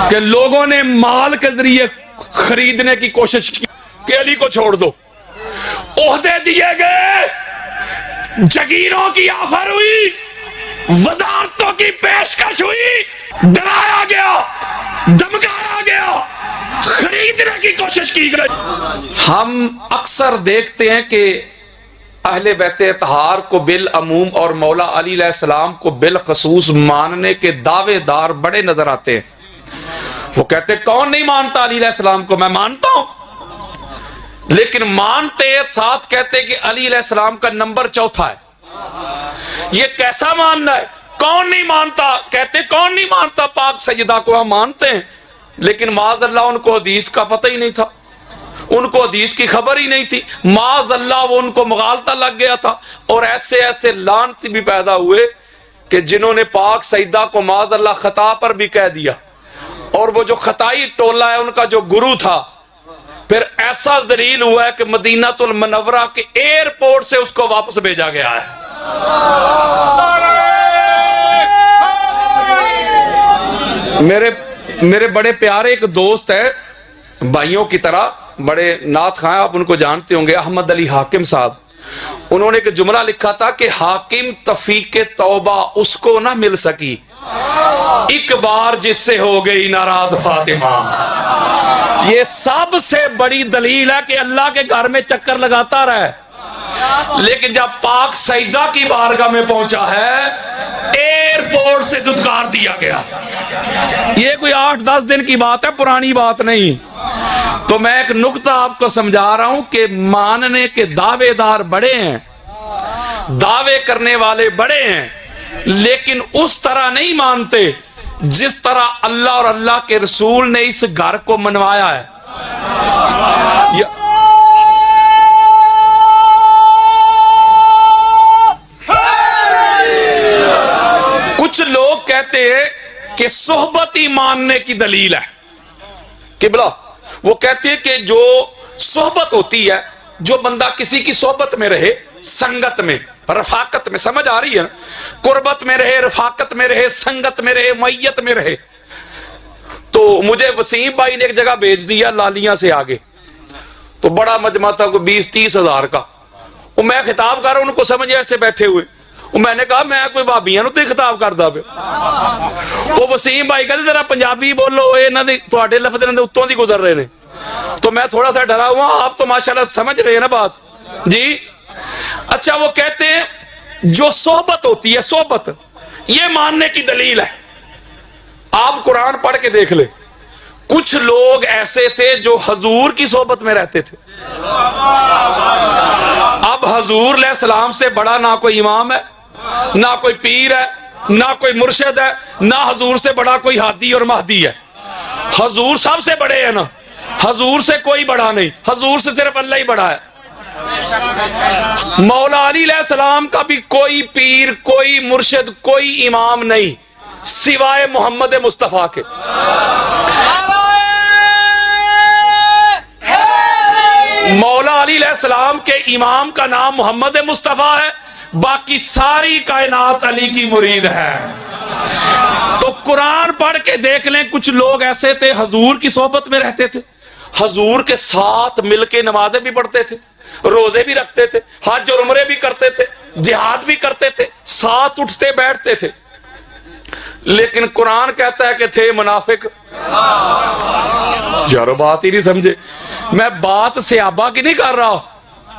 कि लोगों ने माल के जरिए खरीदने की कोशिश की कि अली को छोड़ दो, ओहदे दिए गए, जगीरों की ऑफर हुई, वजारतों की पेशकश हुई, डराया गया, धमकाया गया, खरीदने की कोशिश की गई। हम अक्सर देखते हैं कि अहले बैते इत्तहार को बिल अमूम और मौला अली अलैहिस्सलाम को बिल खसूस मानने के दावेदार बड़े नजर आते हैं। वो कहते कौन नहीं मानता अली अलैहिस्सलाम को, मैं मानता हूं, लेकिन मानते साथ कहते कि अली अलैहिस्सलाम का नंबर चौथा है। ये कैसा मानना है? कौन नहीं मानता? कहते कौन नहीं मानता पाक सैयदा को? हम मानते हैं, लेकिन माज़अल्लाह उनको हदीस का पता ही नहीं था, उनको हदीस की खबर ही नहीं थी। माज़अल्लाह वो उनको मुगालता लग गया था। और ऐसे ऐसे लानती भी पैदा हुए कि जिन्होंने पाक सैयदा को माज़अल्लाह खता पर भी कह दिया, और वो जो खताई टोला है उनका जो गुरु था, फिर ऐसा दलील हुआ है कि मदीनातुल मुनव्वरा के एयरपोर्ट से उसको वापस भेजा गया है। मेरे बड़े प्यारे एक दोस्त है, भाइयों की तरह, बड़े नात खां, आप उनको जानते होंगे, अहमद अली हाकिम साहब। उन्होंने एक जुमला लिखा था कि हाकिम तफीक तौबा उसको ना मिल सकी एक बार जिससे हो गई नाराज फातिमा। ये सबसे बड़ी दलील है कि अल्लाह के घर में चक्कर लगाता रहे, लेकिन जब पाक सईदा की बारगाह में पहुंचा है, एयरपोर्ट से दुत्कार दिया गया। ये कोई 8-10 दिन की बात है, पुरानी बात नहीं। तो मैं एक नुक्ता आपको समझा रहा हूं कि मानने के दावेदार बड़े हैं, दावे करने वाले बड़े हैं, लेकिन उस तरह नहीं मानते जिस तरह अल्लाह और अल्लाह के रसूल ने इस घर को मनवाया है। कुछ लोग कहते हैं कि सोहबत ही मानने की दलील है। किबला वो कहते हैं कि जो सोहबत होती है, जो बंदा किसी की सोहबत में रहे, संगत में, रफाकत में, समझ आ रही है, कुर्बत में रहे, रफाकत में रहे, संगत में रहे, मैयत में रहे। तो मुझे वसीम भाई ने एक जगह भेज दिया लालियां से आगे, तो बड़ा मजमा था, को 20-30 हजार का। वो मैं खिताब कर रहा हूं, उनको समझ ऐसे बैठे हुए। मैंने कहा मैं कोई भाबियां नु ते खिताब करदा पे। वो वसीम भाई कहते जरा पंजाबी बोलो, इन्हां दे तुहाडे लफ्ज़ इन्हां दे उत्तों दी गुजर रहे ने। तो मैं थोड़ा सा डरा हुआ, आप तो माशाल्लाह समझ रहे हैं ना बात जी। अच्छा, वो कहते हैं जो सोहबत होती है, सोहबत ये मानने की दलील है। आप कुरान पढ़ के देख ले, कुछ लोग ऐसे थे जो हजूर की सोहबत में रहते थे। अब हजूर अलैहिस्सलाम से बड़ा ना कोई इमाम है, ना कोई पीर है, ना कोई मुर्शिद है, ना हजूर से बड़ा कोई हादी और महदी है। हजूर सबसे बड़े हैं ना, हजूर से कोई बड़ा नहीं, हजूर से सिर्फ अल्लाह ही बड़ा है। मौला अली अलैहिस्सलाम का भी कोई पीर, कोई मुर्शिद, कोई इमाम नहीं सिवाय मोहम्मद मुस्तफा के। मौला अली अलैहिस्सलाम के इमाम का नाम मोहम्मद मुस्तफा है, बाकी सारी कायनात अली की मुरीद है। तो कुरान पढ़ के देख लें, कुछ लोग ऐसे थे हजूर की सोहबत में रहते थे, हजूर के साथ मिलके नमाजें भी पढ़ते थे, रोजे भी रखते थे, हज और उम्रे भी करते थे, जिहाद भी करते थे, साथ उठते बैठते थे। लेकिन कुरान कहता है कि थे मुनाफिक। यारो बात ही नहीं समझे। मैं बात सहाबा की नहीं कर रहा,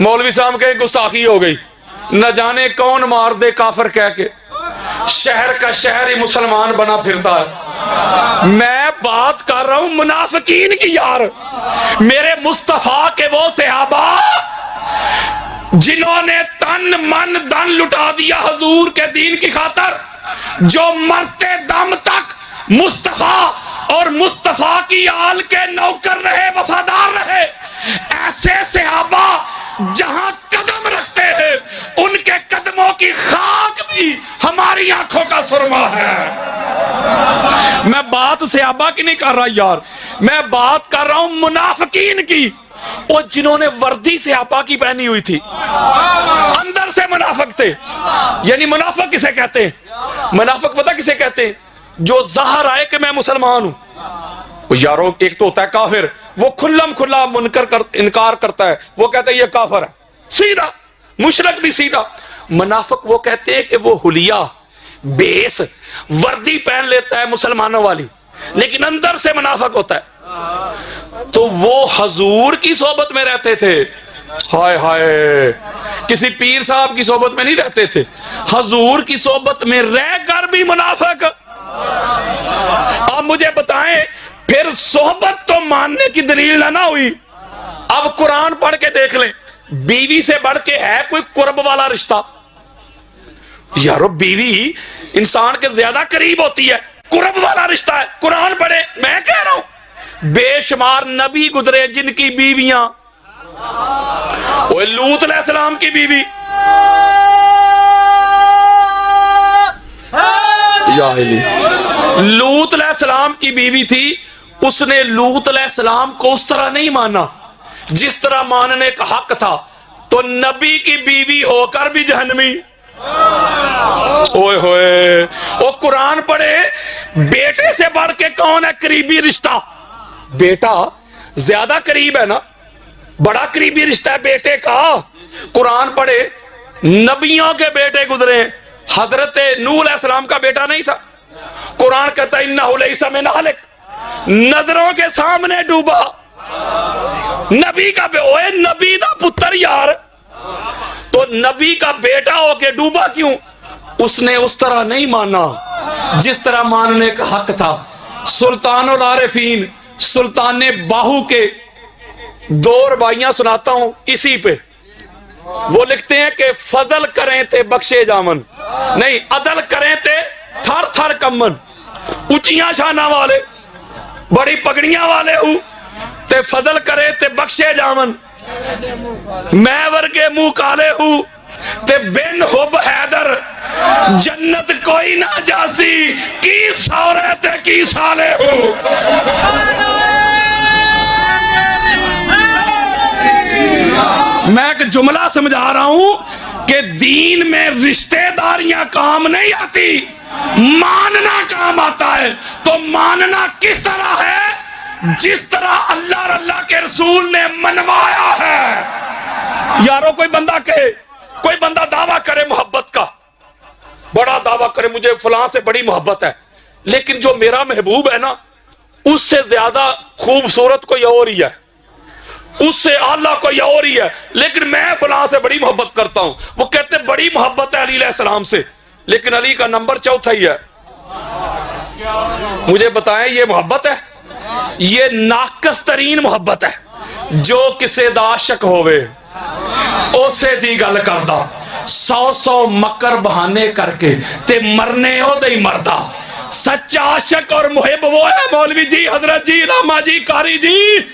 मौलवी साहब कहे गुस्ताखी हो गई, न जाने कौन मार दे काफिर कह के, शहर का शहर ही मुसलमान बना फिरता है। मैं बात कर रहा हूं मुनाफिकीन की यार, मेरे मुस्तफा के वो सहाबा जिन्होंने तन मन धन लुटा दिया हजूर के दीन की खातर, जो मरते दम तक मुस्तफा और मुस्तफा की आल के नौकर रहे, वफादार रहे। ऐसे सहाबा जहां कदम रखते हैं, उनके कदमों की खाक भी हमारी आंखों का सुरमा है। मैं बात सहाबा की नहीं कर रहा यार, मैं बात कर रहा हूं मुनाफिकीन की, वो जिन्होंने वर्दी सहाबा की पहनी हुई थी, अंदर से मुनाफिक थे। यानी मुनाफिक किसे कहते हैं? मुनाफिक पता किसे कहते हैं? जो ज़ाहिर आए कि मैं मुसलमान हूं, यारों एक तो होता है काफिर, वो खुल्लम खुल्ला इनकार करता है, वो कहता है ये काफिर है सीधा, मुशरक भी सीधा। मुनाफिक वो कहते हैं कि वो हुलिया बेस वर्दी पहन लेता है मुसलमानों वाली, लेकिन अंदर से मुनाफिक होता है। तो वो हजूर की सोबत में रहते थे, हाय हाय, किसी पीर साहब की सोबत में नहीं रहते थे, हजूर की सोबत में रहकर भी मुनाफिक। अब मुझे बताएं, फिर सोहबत तो मानने की दलील ना हुई। अब कुरान पढ़ के देख लें, बीवी से बढ़ के है कोई कुर्ब वाला रिश्ता? यारो बीवी इंसान के ज्यादा करीब होती है, कुर्ब वाला रिश्ता है। कुरान पढ़े, मैं कह रहा हूं बेशुमार नबी गुजरे जिनकी बीवियां, लूत अलैहिस्सलाम की बीवी, लूत अलैहिस्सलाम की बीवी थी, उसने लूत अलैहिस्सलाम को उस तरह नहीं माना जिस तरह मानने का हक था, तो नबी की बीवी होकर भी जहन्नमी। ओए होए, वो कुरान पढ़े, बेटे से बढ़ के कौन है करीबी रिश्ता? बेटा ज्यादा करीब है ना, बड़ा करीबी रिश्ता है बेटे का। कुरान पढ़े, नबियों के बेटे गुजरे, हजरत नूह अलैहिस्सलाम का बेटा नहीं था। कुरान कहता है इन्नहु लैसा मिन अहलिक, नजरों के सामने डूबा। नबी का ओए नबी दा पुत्र यार, तो नबी का बेटा होके डूबा क्यों? उसने उस तरह नहीं माना जिस तरह मानने का हक था। सुल्तानुल आरिफीन सुल्तान बाहू के दो रबाइयां सुनाता हूं इसी पे। वो लिखते हैं कि फजल करें ते बख्शे जामन, नहीं अदल करें ते थर थर कमन। ऊंचियां शाना वाले, बड़ी पगड़ियां वाले हूं ते फजल करे ते बख्शे जामन। मैं वर्गे मुंह काले हूं ते बिन हुब हैदर जन्नत कोई ना जासी, की सौरे ते की साले हूं। मैं एक जुमला समझा रहा हूं कि दीन में रिश्तेदारियां काम नहीं आती, मानना काम आता है। तो मानना किस तरह है? जिस तरह अल्लाह और अल्लाह के रसूल ने मनवाया है। यारों कोई बंदा कहे, कोई बंदा दावा करे मोहब्बत का, बड़ा दावा करे मुझे फलां से बड़ी मोहब्बत है, लेकिन जो मेरा महबूब है ना उससे ज्यादा खूबसूरत कोई और ही है, उससे आला कोई और ही है, लेकिन मैं फलां से बड़ी मोहब्बत करता हूं। वो कहते बड़ी मोहब्बत है अली अलैहिस्सलाम से, लेकिन अली का नंबर चौथा ही है। मुझे बताएं ये मोहब्बत है? ये नाकस तरीन मोहब्बत है। जो किसे दा आशिक होवे उसे दी गल करदा, 100 मकर बहाने करके ते मरने ओदे ही मरदा। सच्चा आशिक और मुहिब वो है मौलवी जी, हजरत जी, रामा जी, कारी जी,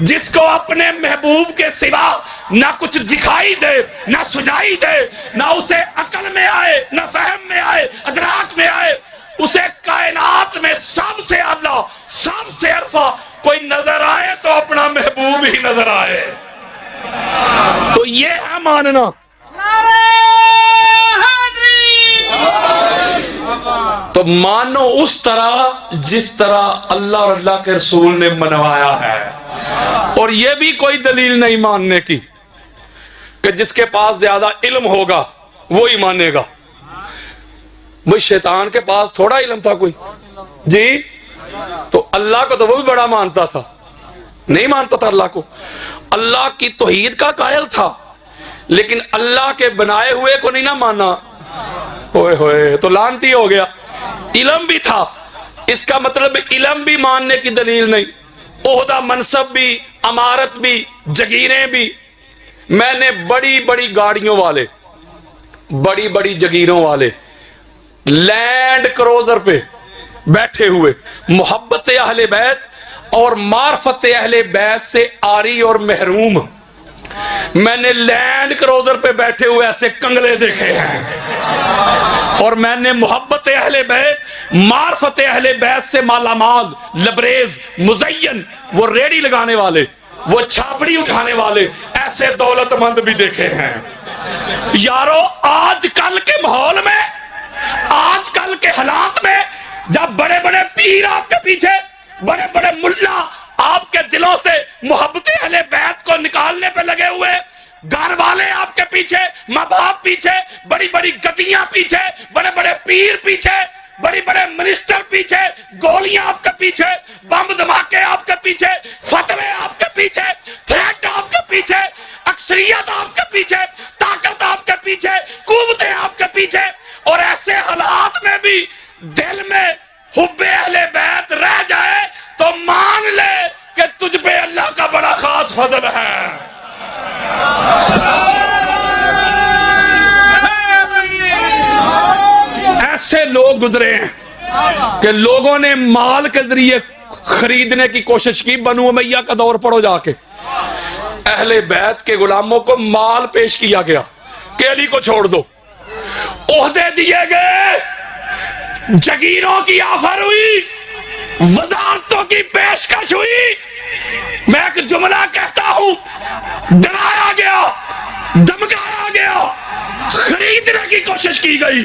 जिसको अपने महबूब के सिवा ना कुछ दिखाई दे, ना सुझाई दे, ना उसे अकल में आए, ना फहम में आए, अदराक में आए, उसे कायनात में सबसे अल्लाह, सबसे अरफा कोई नजर आए तो अपना महबूब ही नजर आए। तो ये है मानना। तो मानो उस तरह जिस तरह अल्लाह और अल्लाह के रसूल ने मनवाया है। और यह भी कोई दलील नहीं मानने की कि जिसके पास ज्यादा इल्म होगा वो ही मानेगा। भाई शैतान के पास थोड़ा इल्म था कोई जी, तो अल्लाह को तो वो भी बड़ा मानता था, नहीं मानता था अल्लाह को। अल्लाह की तौहीद का कायल था, लेकिन अल्लाह के बनाए हुए को नहीं ना माना। ओए होए, तो लानती हो गया। इल्म भी था, इसका मतलब इल्म भी मानने की दलील नहीं, ओहदा मनसब भी, अमारत भी, जगीरें भी। मैंने बड़ी बड़ी गाड़ियों वाले, बड़ी बड़ी जगीरों वाले लैंड क्रूजर पे बैठे हुए मोहब्बत अहले बैत और मार्फत अहले बैत से आरी और महरूम, मैंने लैंड क्रूजर पे बैठे हुए ऐसे कंगले देखे हैं। और मैंने मोहब्बत अहले बैत, मार्फत अहले बैत से मालामाल, लबरेज, मुज़य्यन, वो रेडी लगाने वाले, वो छापड़ी उठाने वाले ऐसे दौलतमंद भी देखे हैं। यारो आजकल के माहौल में, आजकल के हालात में, जब बड़े बड़े पीर आपके पीछे बड़े बड़े मुल्ला आपके दिलों से मोहब्बत अहले बैत को निकालने पे लगे हुए, घर वाले आपके पीछे, माँ बाप पीछे, बड़ी बड़ी गतियां पीछे, बड़े बड़े पीर पीछे, बड़े बड़े मिनिस्टर पीछे, गोलियां आपके पीछे, बम धमाके आपके पीछे, फतवे आपके पीछे, थ्रेट आपके पीछे, अक्सरियत आपके पीछे, ताकत आपके पीछे, कुव्वतें आपके पीछे। और ऐसे हालात में भी दिल में हुब्बे अहले बैत रह जाए तो मान ले कि तुझ पे अल्लाह का बड़ा खास फजल है। ऐसे लोग गुजरे हैं कि लोगों ने माल के जरिए खरीदने की कोशिश की। बनु उमैया का दौर पढ़ो जाके, अहले बैत के गुलामों को माल पेश किया गया कि अली को छोड़ दो, ओहदे दिए गए, जगीरों की ऑफर हुई, वजारतों की पेशकश हुई। मैं एक जुमला कहता हूं, डराया गया, धमकाया गया, खरीदने की कोशिश की गई,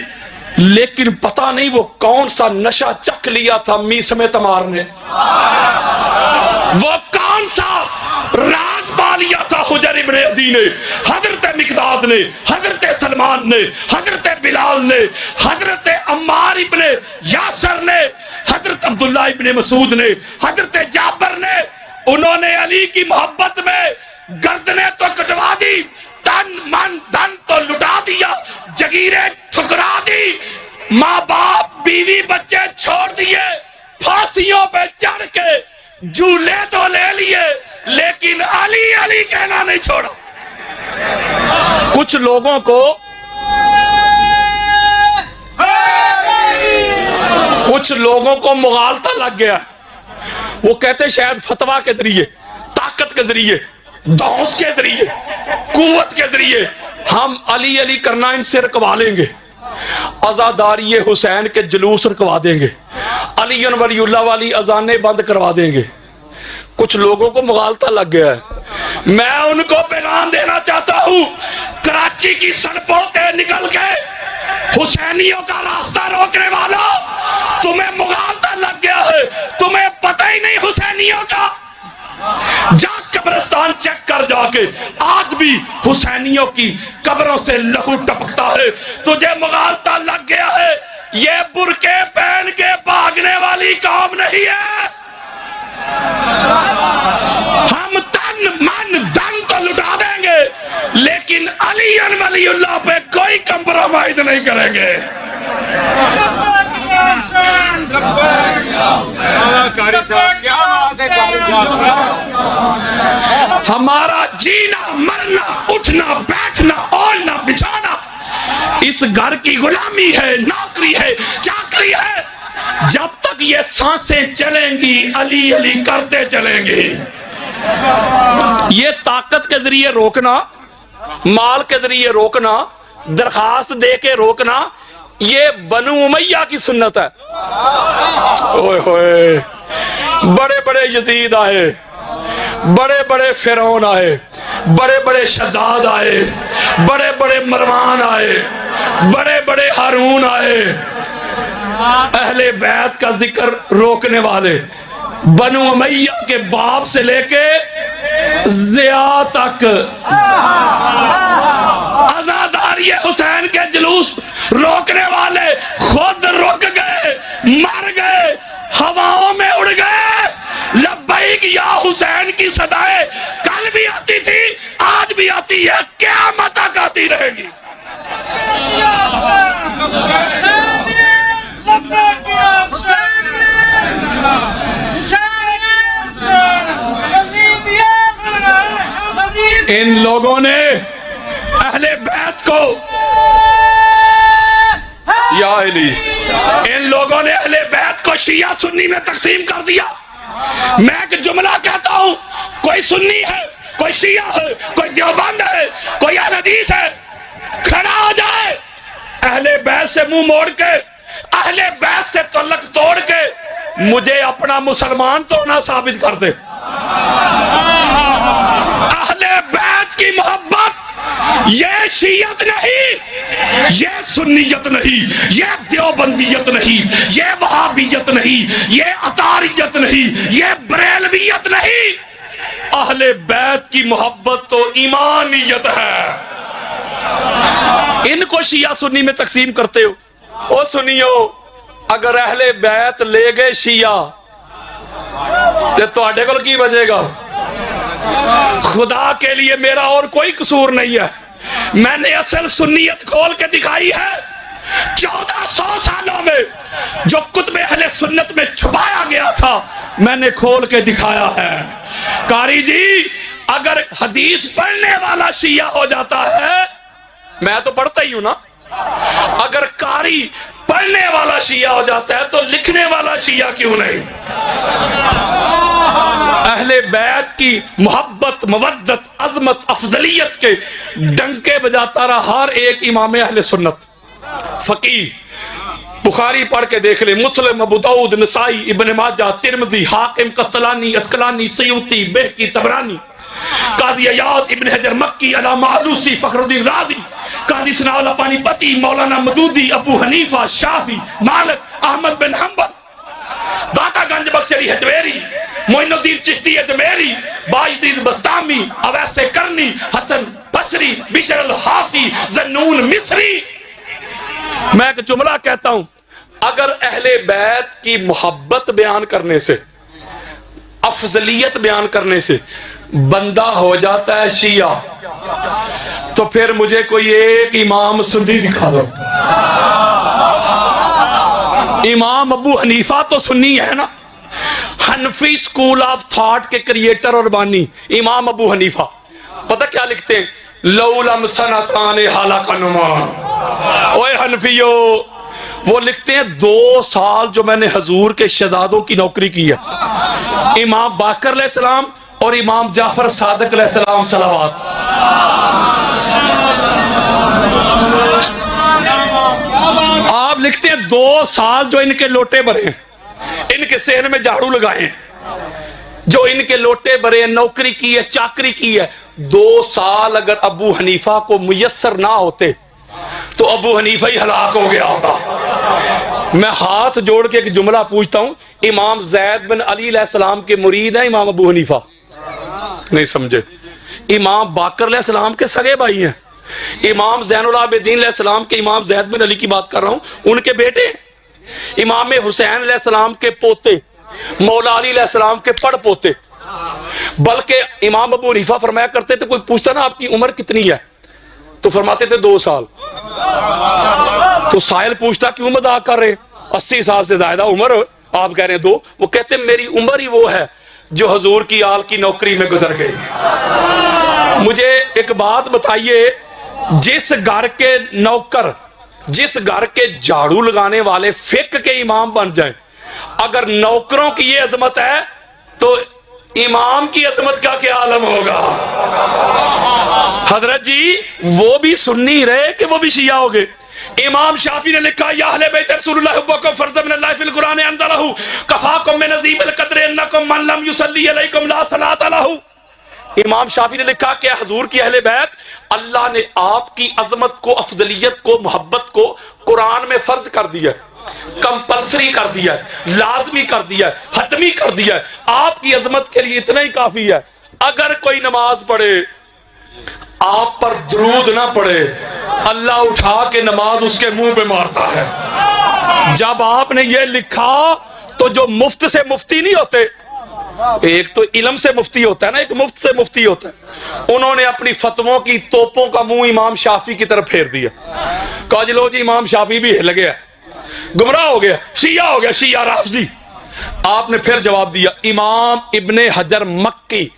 लेकिन पता नहीं वो कौन सा नशा चख लिया था मीस में तमार ने, वो कौन सा राज पा लिया था हुजर इब्ने अदी ने, हजरत मिकदाद ने, हजरत सलमान ने, हजरत बिलाल ने, हजरत अम्मार इब्ने यासर ने, हजरत अब्दुल्ला इब्ने मसूद ने, हजरत जाबर ने। उन्होंने अली की मोहब्बत में गर्दनें तो कटवा दी, तन मन धन तो लुटा दिया, जगीरें ठुकरा दी, माँ बाप बीवी बच्चे छोड़ दिए, फांसियों पे चढ़ के झूले तो ले लिए, लेकिन अली अली कहना नहीं छोड़ा। कुछ लोगों को मुगालता लग गया, वो कहते शायद फतवा के जरिए, ताकत के जरिए, दौस के जरिए, कुव्वत के जरिए हम अली अली करना इनसे रुकवा लेंगे, आजादारी हुसैन के जुलूस रुकवा देंगे, अली वलीउल्लाह वाली अजानें बंद करवा देंगे। कुछ लोगों को मुगालता लग गया है। मैं उनको पैगाम देना चाहता हूं, कराची की सड़कों पे निकल के हुसैनियों का रास्ता रोकने वालों, तुम्हें मुगालता लग गया है, तुम्हें पता ही नहीं हुसैनियों का। जा कब्रिस्तान चेक कर जाके, आज भी हुसैनियों की कब्रों से लहू टपकता है। तुझे मुगालता लग गया है, ये बुरके पहन के भागने वाली कौम नहीं है। हम तन मन धन तो लुटा देंगे, लेकिन अली वलीउल्लाह पे कोई कंप्रोमाइज नहीं करेंगे। हमारा जीना मरना, उठना बैठना, ओढ़ना बिछाना इस घर की गुलामी है, नौकरी है, चाकरी है। जब तक ये सांसें चलेंगी अली अली करते चलेंगे। ये ताकत के जरिए रोकना, माल के जरिए रोकना, दरखास्त दे के रोकना, ये बनु उमैया की सुन्नत है। ओए होए, बड़े बड़े यजीद आए, बड़े बड़े फिरौन आए, बड़े बड़े शद्दाद आए, बड़े बड़े मरवान आए, बड़े बड़े हारून आए। अहले बैत का जिक्र रोकने वाले बनु उमैया के बाप से लेके जिया तक, आजादारी हुसैन के जुलूस रोकने वाले खुद रुक गए, मर गए, हवाओं में उड़ गए। लब्बैक या हुसैन की सदाएं कल भी आती थी, आज भी आती है, क़यामत तक आती रहेगी। इन लोगों ने अहले बैत को, या अली, इन लोगों ने अहले बैत को शिया सुन्नी में तकसीम कर दिया। मैं एक जुमला कहता हूं, कोई सुन्नी है, कोई शिया है, कोई देवबंद है, कोई अहले हदीस है, खड़ा हो जाए, अहले बैत से मुंह मोड़ के, अहले बैत से तल्लक तोड़ के मुझे अपना मुसलमान तो ना साबित कर दे। अहले बैत की मोहब्बत ये शियत नहीं, ये सुन्नियत नहीं, ये देवबंदियत नहीं, ये वहाबियत नहीं, ये अतारियत नहीं, ये बरेलवियत नहीं। अहले बैत की मोहब्बत तो ईमानियत है। इनको शिया सुन्नी में तकसीम करते हो। ओ सुनियो, अगर अहले बैत ले गए शिया तो तुहाडे कोल की बचेगा? खुदा के लिए मेरा और कोई कसूर नहीं है। मैंने असल सुन्नियत खोल के दिखाई है। 1400 सालों में जो कुतुब अहले सुन्नत में छुपाया गया था, मैंने खोल के दिखाया है। कारी जी, अगर हदीस पढ़ने वाला शिया हो जाता है, मैं तो पढ़ता ही हूं ना, अगर कारी पढ़ने वाला शिया हो जाता है तो लिखने वाला शिया क्यों नहीं? अहले बैत की मोहब्बत, मवद्दत, अजमत, अफजलियत के डंके बजाता रहा हर एक इमाम अहले सुन्नत। फकीह बुखारी पढ़ के देख ले, मुस्लिम, अबू दाऊद, नसाई, इब्न माजा, तिरमिज़ी, हाकिम, कस्तलानी, अस्कलानी, सयूती, बेहकी, तबरानी, काजी अयाद, इब्न हजर मक्की, अल्लामा आलूसी, फखरुद्दीन राज़ी, काजी सनाउल्लाह पानीपती, मौलाना मदूदी, अबू हनीफा, शाफी, मालिक, अहमद बिन हम्बल, दातागंज बख्शरी हजवेरी, मोइनुद्दीन चिश्ती अजमेरी, बायज़ीद बस्तामी, अवैसे करनी, हसन बसरी, बिशर अल हाफी, ज़न्नून मिस्री। मैं एक जुमला कहता हूं, अगर अहले बैत की मोहब्बत बयान करने से, अफजलियत बयान करने से बंदा हो जाता है शिया, तो फिर मुझे कोई एक इमाम सुन्नी दिखा दो। इमाम अबू हनीफा तो सुन्नी है ना, हनफी स्कूल ऑफ थॉट के क्रिएटर और बानी इमाम अबू हनीफा। पता क्या लिखते हैं? लौलम सनताने हालाका नुमान। ओए हनफियो, वो लिखते हैं 2 साल जो मैंने हजूर के शहजादों की नौकरी की है, इमाम बाकर अलैहिस्सलाम और इमाम जाफर सादिक अलैहिस्सलाम सलावत, आप लिखते हैं 2 साल जो इनके लोटे भरे, इनके सेहन में झाड़ू लगाए, जो इनके लोटे भरे, नौकरी की है, चाकरी की है। 2 साल अगर अबू हनीफा को मुयस्सर ना होते तो अबू हनीफा ही हलाक हो गया होता। मैं हाथ जोड़ के एक जुमला पूछता हूं, इमाम जैद बिन अली अलैहिस्सलाम के मुरीद है इमाम अबू हनीफा? नहीं समझे। इमाम बाकर अलैहिस्सलाम के सगे भाई हैं। इमाम ज़ैनुल आबिदीन अलैहिस्सलाम के, इमाम जैद बिन अली की बात कर रहा हूं, उनके बेटे, इमाम हुसैन अलैहिस्सलाम के पोते, मौला अली अलैहिस्सलाम के पड़ पोते। बल्कि इमाम अबू हनीफा फरमाया करते थे, कोई पूछता ना आपकी उम्र कितनी है, तो फरमाते थे 2 साल। तो साहिल पूछता क्यों मजाक कर रहे, 80 साल से ज्यादा उम्र, आप कह रहे हैं 2। वो कहते मेरी उम्र ही वो है जो हजूर की आल की नौकरी में गुजर गई। मुझे एक बात बताइए, जिस घर के नौकर, जिस घर के झाड़ू लगाने वाले फिक के इमाम बन जाए, अगर नौकरों की ये अजमत है तो इमाम की अजमत का क्या आलम होगा? हजरत जी, वो भी सुन्नी रहे कि वो भी शिया हो गए। इमाम शाफी ने लिखा, या अहले बैत रसूलुल्लाह हुब्बुकुम फर्ज़ मिनल्लाहि फिल कुरान अंज़लहु कफ़ाकुम मिन अज़ीमिल क़द्र अन्नकुम मन लम युसल्ली अलैकुम ला सलात लहु। इमाम शाफी ने लिखा कि हुजूर की अहले बैत, अल्लाह ने आपकी अजमत को, अफजलियत को, मोहब्बत को कुरान में फर्ज कर दिया, कंपल्सरी कर दिया, लाजमी कर दिया, हतमी कर दिया। आपकी अजमत के लिए इतना ही काफी है। अगर कोई नमाज पढ़े, आप पर दरूद ना पढ़े, अल्लाह उठा के नमाज उसके मुंह पे मारता है। जब आपने ये लिखा तो जो मुफ्त से मुफ्ती नहीं होते, एक तो इल्म से मुफ्ती होता है ना, एक मुफ्त से मुफ्ती होता है, उन्होंने अपनी फतवों की तोपों का मुंह इमाम शाफी की तरफ फेर दिया। कहा जी लो जी, इमाम शाफी भी हिल गया, गुमराह हो गया, शिया हो गया, शिया राफजी। आपने फिर जवाब दिया, इमाम इब्ने हजर मक्की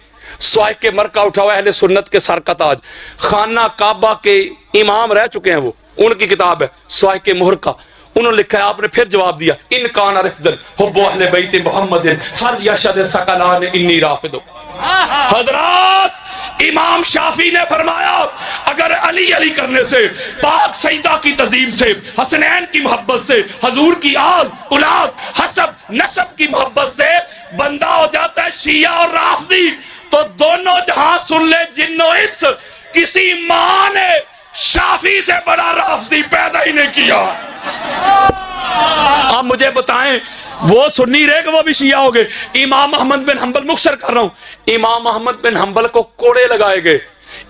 स्वाइक के मरका उठा हुआ अहले सुन्नत के सर का ताज, खाना काबा के इमाम रह चुके हैं, वो उनकी किताब है स्वाइक के मोहर का, उन्होंने लिखा है। आपने फिर जवाब दिया, इन कान रिफदन हुब्बु अहले बैत मुहम्मदिन फलयशद सकलान इन्नी राफिदु। हजरत, इमाम शाफी ने फरमाया, अगर अली अली करने से, पाक सईदा की तजीम से, हसनैन की मोहब्बत से, हजूर की आल औलाद हसब नसब की मोहब्बत से बंदा हो जाता है शिया और राफदी, तो दोनों जहां सुन ले जिन्नो इंस किसी मां ने शाफी से बड़ा राफजी पैदा ही नहीं किया। आप मुझे बताएं, वो सुन्नी रहे कि वो भी शिया हो गए? इमाम अहमद बिन हंबल, मुख्तसर कर रहा हूं, इमाम अहमद बिन हंबल को कोड़े लगाए गए।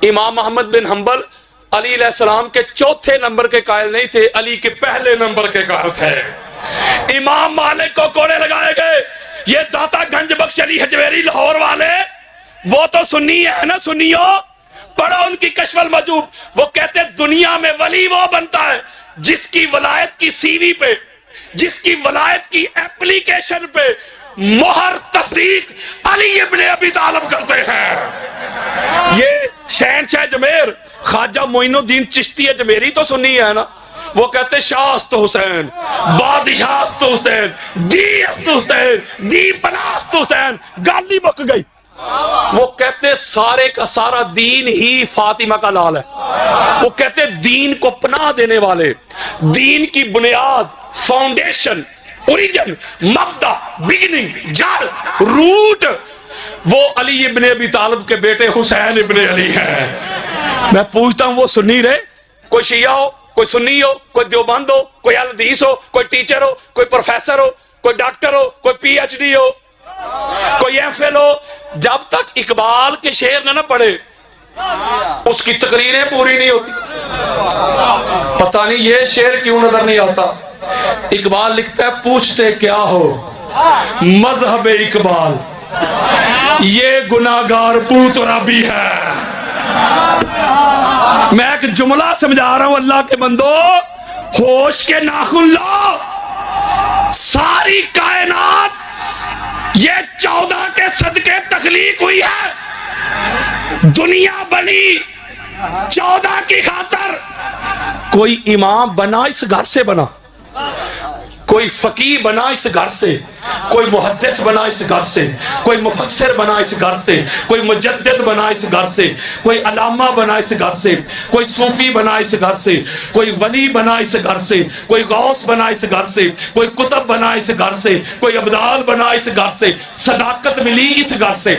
इमाम अहमद बिन हंबल अली अलैहिस्सलाम के चौथे नंबर के कायल नहीं थे, अली के पहले नंबर के कायल थे। इमाम मालिक को कोड़े लगाए गए। ये दाता गंज बख्श अली हजवेरी लाहौर वाले, वो तो सुन्नी है ना, सुन्नियों, पढ़ो उनकी कशफल मजूब। वो कहते दुनिया में वली वो बनता है जिसकी वलायत की सीवी पे, जिसकी वलायत की एप्लीकेशन पे मोहर तस्दीक अली इब्न अबी तालिब करते हैं। ये शहनशाह जमेर ख्वाजा मोइनुद्दीन चिश्ती अजमेरी तो सुन्नी है ना, वो कहते शास्त हुसैन, बादशाहस्त हुसैन, दी अस्त हुसैन, दी पनास्त हुसैन, गाली मुक गई। वो कहते सारे का सारा दीन ही फातिमा का लाल है। वो कहते दीन को पनाह देने वाले, दीन की बुनियाद, फाउंडेशन, ओरिजिन, मब्दा, बिगिनिंग, जड़, रूट, वो अली इब्ने अबी तालिब के बेटे हुसैन इब्ने अली हैं। मैं पूछता हूं, वो सुन्नी रहे? कोई शिया हो, कोई सुन्नी हो, कोई देवबंद हो, कोई अल हदीस हो, कोई टीचर हो, कोई प्रोफेसर हो, कोई डॉक्टर हो, कोई PhD हो, कोई MPhil हो, जब तक इकबाल के शेर न पढ़े उसकी तकरीरें पूरी नहीं होती। पता नहीं ये शेर क्यों नजर नहीं आता। इकबाल लिखता है, पूछते क्या हो मजहब इकबाल, ये गुनाहगार पूतरा भी है। मैं एक जुमला समझा रहा हूं, अल्लाह के बंदो, होश के नाखुन लो। सारी कायनात ये 14 के सदके तखलीक हुई है। दुनिया बनी 14 की खातर। कोई इमाम बना इस घर से बना, कोई फकीह बना इस घर से, कोई मुहद्दिस बना इस घर से, कोई मुफस्सिर बना इस घर से, कोई मुजद्दिद बना इस घर से, कोई अलामा बना इस घर से, कोई सूफी बना इस घर से, कोई वली बना इस घर से, कोई गौस बना इस घर से, कोई कुतुब बना इस घर से, कोई अब्दाल बना इस घर से। सदाकत मिली इस घर से,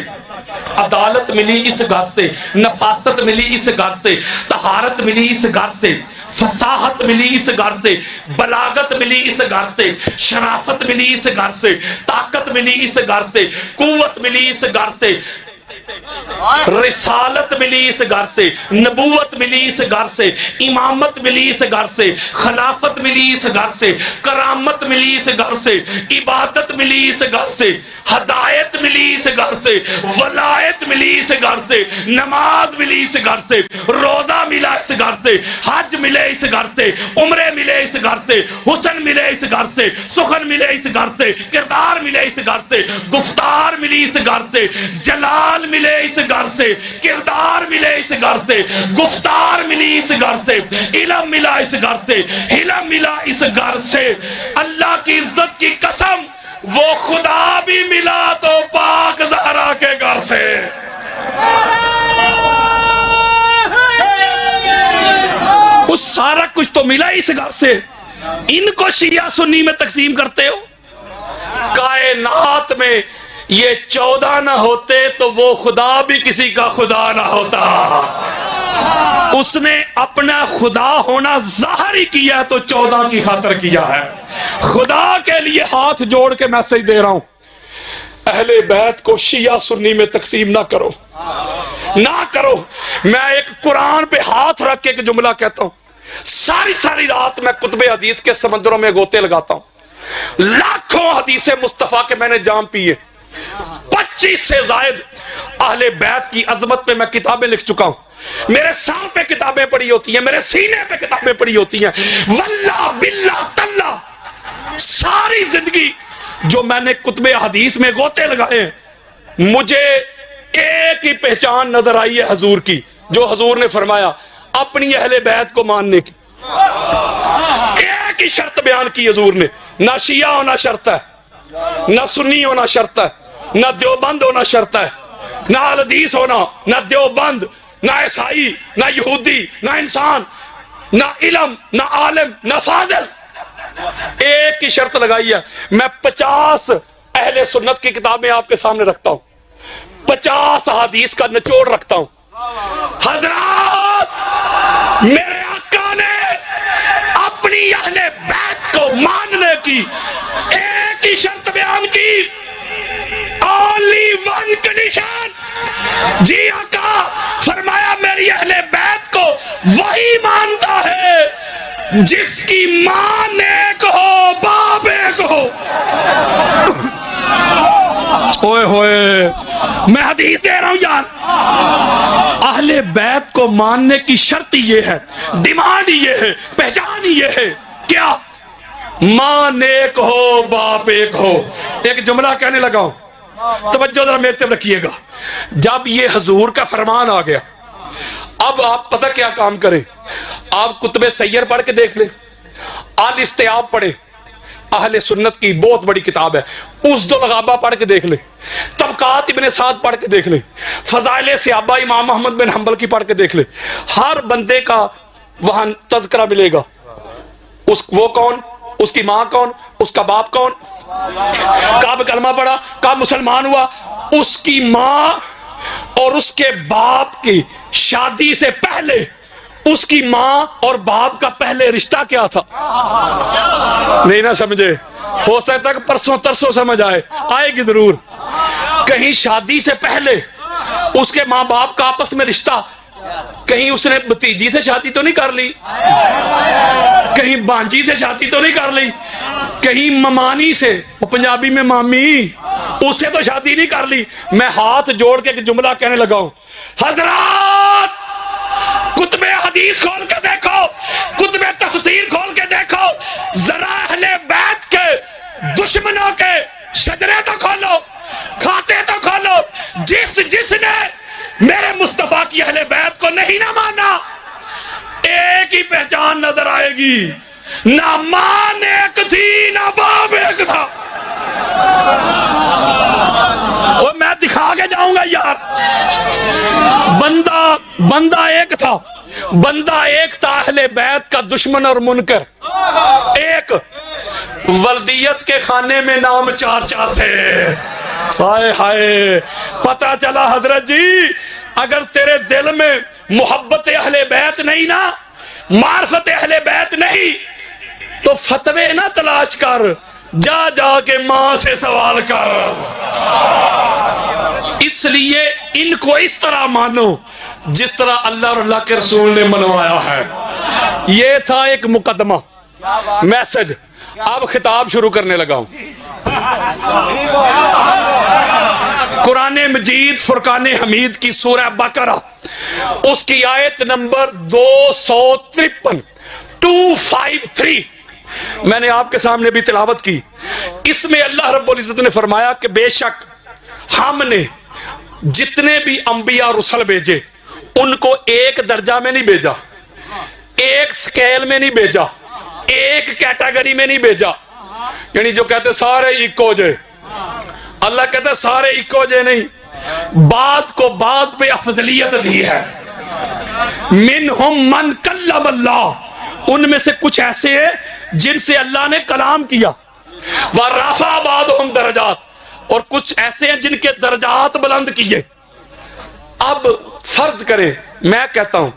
अदालत मिली इस घर से, नफासत मिली इस घर से, तहारत मिली इस घर से, फसाहत मिली इस घर से, बलागत मिली इस घर से, शराफत मिली इस घर से, ताकत मिली इस घर से, कुव्वत मिली इस घर से, रिसालत मिली इस घर से, नबूवत मिली इस घर से, इमामत मिली इस घर से, खिलाफत मिली इस घर से, करामत मिली इस घर से, इबादत मिली इस घर से, हदायत मिली इस घर से, वलायत मिली इस घर से, नमाज मिली इस घर से, रोजा मिला इस घर से, हज मिले इस घर से, उम्रे मिले इस घर से, हुस्न मिले इस घर से, सुखन मिले इस घर से, किरदार मिले इस घर से, गुफ्तार मिली इस घर से, जलाल मिले इस घर से, किरदार मिले इस घर से, गुफ्तार मिली इस घर से, इल्म मिला इस घर से, हिलम मिला इस घर से। अल्लाह की इज्जत की कसम, वो खुदा भी मिला तो पाक ज़हरा के घर से। उस सारा कुछ तो मिला इस घर से। इनको शिया सुन्नी में तकसीम करते हो। कायनात में ये 14 ना होते तो वो खुदा भी किसी का खुदा ना होता। उसने अपना खुदा होना जाहिर ही किया तो 14 की खातिर किया है। खुदा के लिए हाथ जोड़ के मैसेज दे रहा हूं, अहले बैत को शिया सुन्नी में तकसीम ना करो, ना करो। मैं एक कुरान पे हाथ रख के एक जुमला कहता हूं, सारी रात मैं कुतुबे हदीस के समंदरों में गोते लगाता हूं। लाखों हदीसे मुस्तफा के मैंने जाम पिए, 25 से ज्यादा अहले बैत की अजमत पे मैं किताबें लिख चुका हूं। मेरे साथ पे किताबें पढ़ी होती हैं, मेरे सीने पे किताबें पढ़ी होती हैं। वल्लाह बिल्लाह तल्लाह सारी जिंदगी जो मैंने कुतुबे हदीस में गोते लगाए, मुझे एक ही पहचान नजर आई है हजूर की, जो हजूर ने फरमाया अपनी अहले बैत को मानने की। एक ही शर्त बयान की हजूर ने, ना शिया होना शर्त है, ना सुन्नी होना शर्त है, ना देवबंद होना शर्त है, ना अहले हदीस होना, ना देवबंद, ना ईसाई, ना यहूदी, ना इंसान, ना इल्म, ना आलिम, ना फाजिल। एक ही शर्त लगाई है। मैं 50 अहले सुन्नत की किताबें आपके सामने रखता हूं, 50 हदीस का निचोड़ रखता हूं। हजरात मेरे आका ने अपनी अहले बैत को मानने की एक ही शर्त बयान की, ओनली वन कंडीशन। जी आका फरमाया मेरी अहले बैत को वही मानता है जिसकी मां नेक हो, बाप एक हो। ओए होए, मैं हदीस दे रहा हूं यार। अहले बैत को मानने की शर्त ये है, डिमांड ये है, पहचान ये है, क्या? मां नेक हो, बाप एक हो। एक जुमला कहने लगा हूं, तवज्जो जरा मेरे तरफ रखिएगा। जब ये हुजूर का फरमान आ गया, अब आप पता क्या काम करें, आप कुतुबे सैयर पढ़ के देख ले, अल इस्तियाब पढ़े, अहले सुन्नत की बहुत बड़ी किताब है, उसदुल गबा पढ़ के देख ले, तबकात इब्ने साद पढ़ के देख ले, फजाइले सहाबा इमाम अहमद बिन हंबल की पढ़ के देख ले। हर बंदे का वहां तज़किरा मिलेगा। वो कौन, उसकी मां कौन, उसका बाप कौन, कब कलमा पड़ा, कब मुसलमान हुआ, उसकी मां और उसके बाप की शादी से पहले उसकी मां और बाप का पहले रिश्ता क्या था? नहीं ना समझे? हो सकता है परसों तरसों समझ आएगी जरूर। कहीं शादी से पहले उसके मां बाप का आपस में रिश्ता, कहीं उसने भतीजी से शादी तो नहीं कर ली, कहीं बांजी से शादी तो नहीं कर ली, कहीं ममानी से, वो पंजाबी में मामी, उससे तो शादी नहीं कर ली। मैं हाथ जोड़ के एक जुमला कहने लगा हूं, हजरात कुतुबे हदीस खोल के देखो, कुतुबे तफसीर खोल के देखो, जरा अहले बैत के दुश्मनों के शजरे तो खोलो, खाते तो खोलो। जिसने मेरे मुस्तफा की अहले बैत को नहीं ना माना, एक ही पहचान नजर आएगी, ना मां एक थी ना बाप एक था। और मैं दिखा के जाऊंगा यार, बंदा एक था, बंदा एक था अहले बैत का दुश्मन और मुनकर एक। वल्दियत के खाने में नाम चार चार थे। हाय हाय, पता चला हजरत जी, अगर तेरे दिल में मोहब्बत अहले बैत नहीं ना, मार्फत अहले बैत नहीं, तो फतवे ना तलाश कर, जा जाके मां से सवाल कर। इसलिए इनको इस तरह मानो जिस तरह अल्लाह और अल्लाह के रसूल ने मनवाया है। ये था एक मुकदमा, मैसेज। अब खिताब शुरू करने लगा हूं। कुरान मजीद फुरकान हमीद की सूरह बकरा, उसकी आयत नंबर 253 253 मैंने आपके सामने भी तिलावत की। इसमें अल्लाह रब्बुल इज्जत ने फरमाया कि बेशक हमने जितने भी अंबिया रुसल भेजे, उनको एक दर्जा में नहीं भेजा, एक स्केल में नहीं भेजा, एक कैटेगरी में नहीं भेजा। यानी जो कहते सारे इको जे, अल्लाह कहते सारे इको जे नहीं, बाज को बाज पे अफजलियत दी है। मिनहुम मन कल्लम अल्लाह, उनमें से कुछ ऐसे हैं जिनसे अल्लाह ने कलाम किया। व रफा बादहुम दरजात, और कुछ ऐसे हैं जिनके दर्जात बुलंद किए। अब फर्ज करें, मैं कहता हूं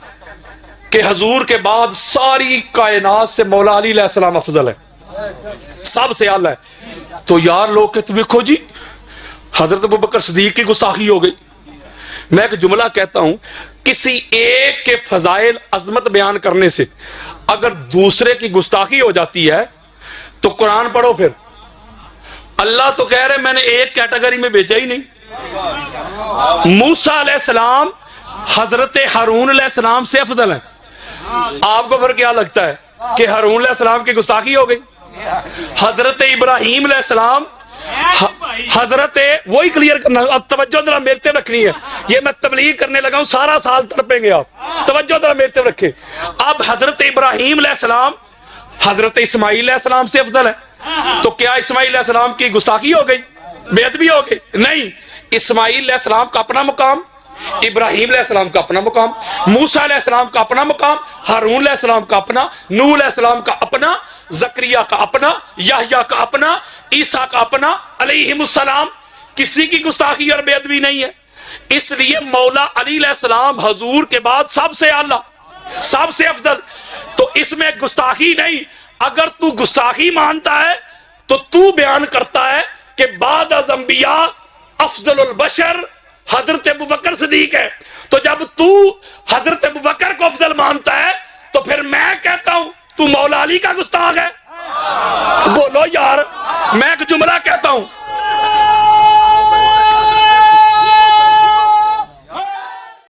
कि हजूर के बाद सारी कायनात से मौला अली अलैहिस्सलाम अफजल है, सबसे आला है। तो यार लोग कहते देखो जी हजरत अबू बकर सिद्दीक की गुस्ताखी हो गई। मैं एक जुमला कहता हूं, किसी एक के फजाइल अजमत बयान करने से अगर दूसरे की गुस्ताखी हो जाती है तो कुरान पढ़ो। फिर अल्लाह तो कह रहे मैंने एक कैटेगरी में भेजा ही नहीं। मूसा अलैहिस्सलाम हजरत हारून अलैहिस्सलाम से अफजल है। आपको फिर क्या लगता है कि हारून अलैहिस्सलाम की गुस्ताखी हो गई? हजरत इब्राहीम अलैहिस्सलाम, हजरत, वही क्लियर करना, अब तवज्जो जरा मेरे पे रखनी है। ये मैं तबलीग करने लगा हूं, सारा साल तड़पेंगे आप, तवज्जो जरा मेरे पे रखे। अब हजरत इब्राहीम अलैहिस्सलाम हजरत इस्माईल अलैहिस्सलाम से अफजल है, तो क्या इस्माईल अलैहिस्सलाम की गुस्ताखी हो गई, बेअदबी हो गई? नहीं, इस्माईल अलैहिस्सलाम का अपना मुकाम, इब्राहीम अलैहिस्सलाम का अपना मुकाम, मूसा अलैहिस्सलाम का अपना मुकाम, हारून अलैहिस्सलाम का अपना, नूह अलैहिस्सलाम का अपना, जकरिया का अपना, याह्या का अपना, ईसा का अपना अलैहिमुस्सलाम। किसी की गुस्ताखी और बेअदबी नहीं है। इसलिए मौला अली अलैहिस्सलाम हजूर के बाद सबसे आला। सबसे अफजल। तो इसमें गुस्ताखी नहीं। अगर तू गुस्ताखी मानता है तो तू बयान करता है कि बाद अज़ अंबिया अफजलुल बशर हजरत अबू बकर सिद्दीक है। तो जब तू हजरत अबू बकर को अफजल मानता है तो फिर मैं कहता हूं तू मौला अली का गुस्ताख है। बोलो यार, मैं एक जुमला कहता हूं,